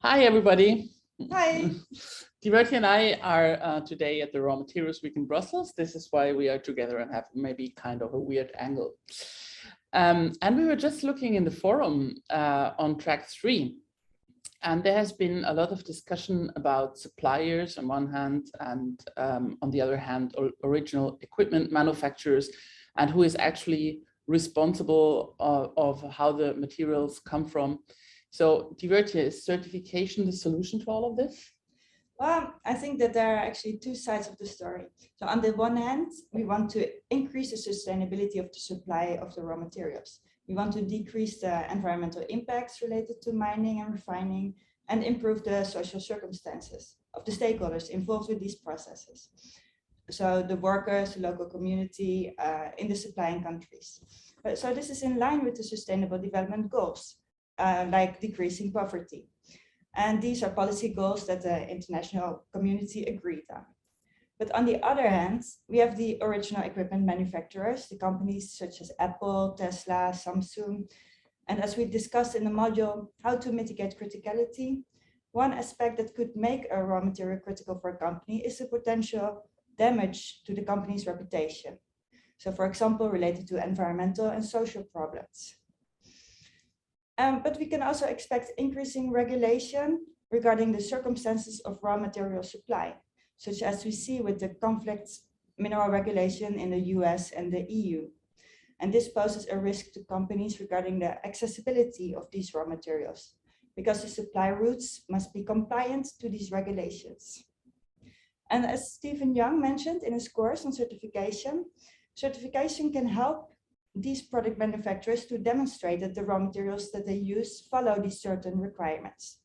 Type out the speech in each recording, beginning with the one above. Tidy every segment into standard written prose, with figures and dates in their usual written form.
Hi, everybody. Hi. Diverti and I are today at the Raw Materials Week in Brussels. This is why we are together and have maybe kind of a weird angle. And we were just looking in the forum on track 3. And there has been a lot of discussion about suppliers on one hand and on the other hand, original equipment manufacturers and who is actually responsible of how the materials come from. So Diverti, is certification the solution to all of this? Well, I think that there are actually two sides of the story. So on the one hand, we want to increase the sustainability of the supply of the raw materials. We want to decrease the environmental impacts related to mining and refining and improve the social circumstances of the stakeholders involved with these processes. So the workers, the local community in the supplying countries. So this is in line with the Sustainable Development Goals, like decreasing poverty. And these are policy goals that the international community agreed on. But on the other hand, we have the original equipment manufacturers, the companies such as Apple, Tesla, Samsung. And as we discussed in the module, how to mitigate criticality, one aspect that could make a raw material critical for a company is the potential damage to the company's reputation. So for example, related to environmental and social problems. But we can also expect increasing regulation regarding the circumstances of raw material supply, such as we see with the conflict mineral regulation in the US and the EU. And this poses a risk to companies regarding the accessibility of these raw materials, because the supply routes must be compliant to these regulations. And as Stephen Young mentioned in his course on certification, certification can help these product manufacturers to demonstrate that the raw materials that they use follow these certain requirements.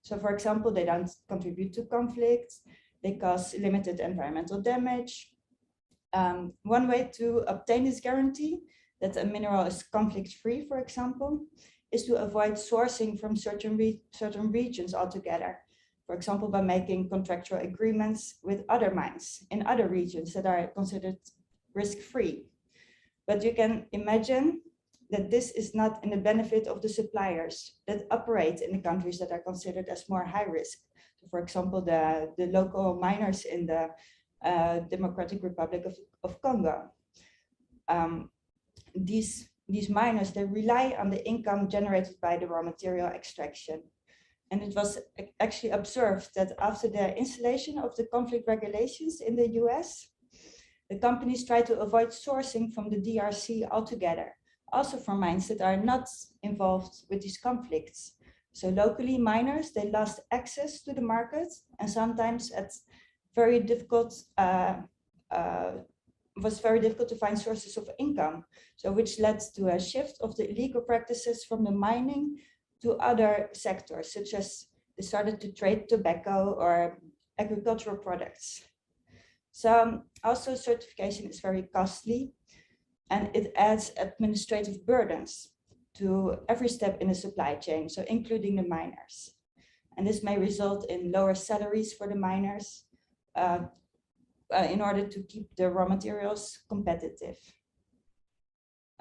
So for example, they don't contribute to conflicts, they cause limited environmental damage. One way to obtain this guarantee that a mineral is conflict-free, for example, is to avoid sourcing from certain regions altogether. For example, by making contractual agreements with other mines in other regions that are considered risk-free. But you can imagine that this is not in the benefit of the suppliers that operate in the countries that are considered as more high risk. So for example, the local miners in the Democratic Republic of Congo. These miners, they rely on the income generated by the raw material extraction. And it was actually observed that after the installation of the conflict regulations in the US, the companies try to avoid sourcing from the DRC altogether, also from mines that are not involved with these conflicts. So locally, miners, they lost access to the market and sometimes it's very difficult, was very difficult to find sources of income. So which led to a shift of the illegal practices from the mining to other sectors, such as they started to trade tobacco or agricultural products. So also certification is very costly and it adds administrative burdens to every step in the supply chain, so including the miners. And this may result in lower salaries for the miners in order to keep the raw materials competitive.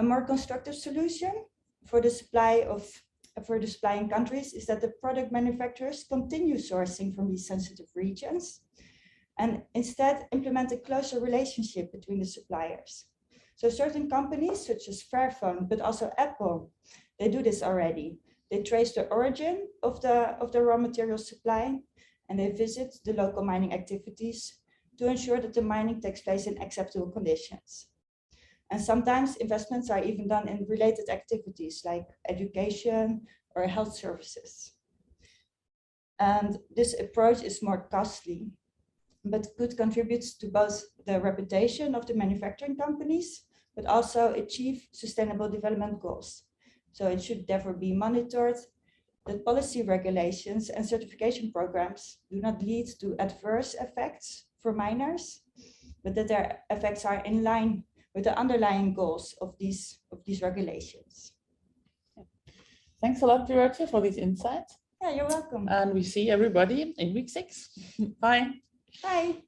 A more constructive solution for the supplying countries is that the product manufacturers continue sourcing from these sensitive regions and instead implement a closer relationship between the suppliers. So certain companies such as Fairphone, but also Apple, they do this already. They trace the origin of the raw material supply and they visit the local mining activities to ensure that the mining takes place in acceptable conditions. And sometimes investments are even done in related activities like education or health services. And this approach is more costly, but could contribute to both the reputation of the manufacturing companies, but also achieve sustainable development goals. So it should therefore be monitored that policy regulations and certification programs do not lead to adverse effects for miners, but that their effects are in line with the underlying goals of these regulations. Thanks a lot, Diverti, for these insights. Yeah, you're welcome. And we see everybody in week 6. Bye. Bye.